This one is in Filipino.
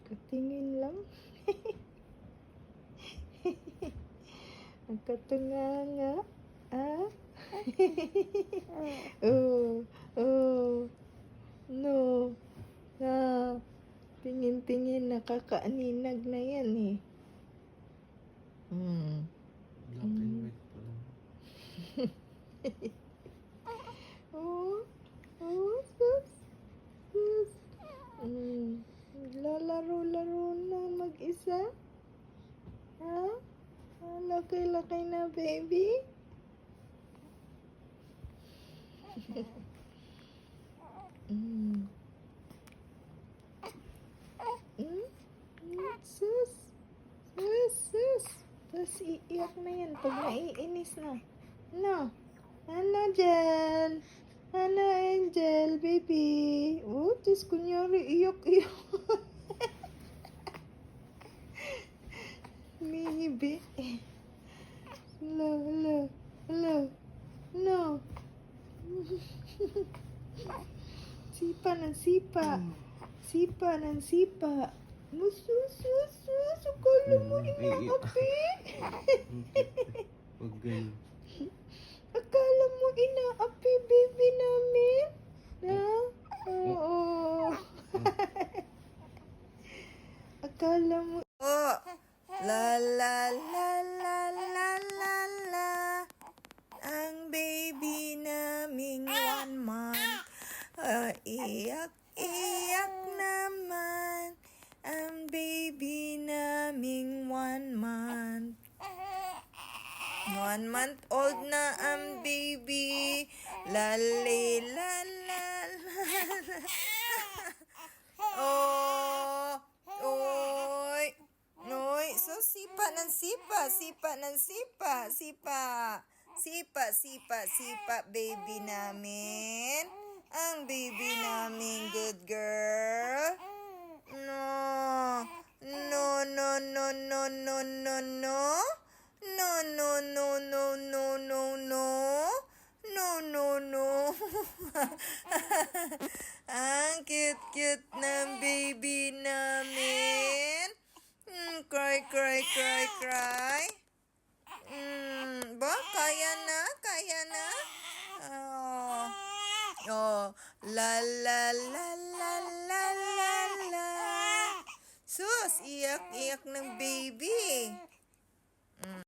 Katingin lang. Nagkatunganga. Ah? Oh, oh. No. Na. Tingin-tingin, nakakaaninag na yan eh. Black and white pa lang. Oh, oh, sus. Sus. Lalaro-laro na mag-isa? Ha? Laki-laki na, baby? Sus. Sus, sus. Tapos iiyak na yan pag naiinis na. No. Ano dyan? Ano, Angel, baby? Oh, Diyos, kunyari, iyak-iyak. Maybe. Hello, hello, hello. No. Sipa ng sipa. Sipa ng sipa. Sus. Akala mo inaapi. Huwag ganun. Akala mo inaapi, baby namin? Na? Oo. Akala mo... Oh! La la la la la la la. Ang baby naming 1 month. Iyak naman. Ang baby naming 1 month. 1 month old na ang baby. Lali la la la. Oh, oy. Noy, so sipa ng sipa, baby namin. Ang baby namin, good girl. No. Ang cute ng baby namin. Cry. Ba? Kaya na? Oh, la. Sus, iyak ng baby.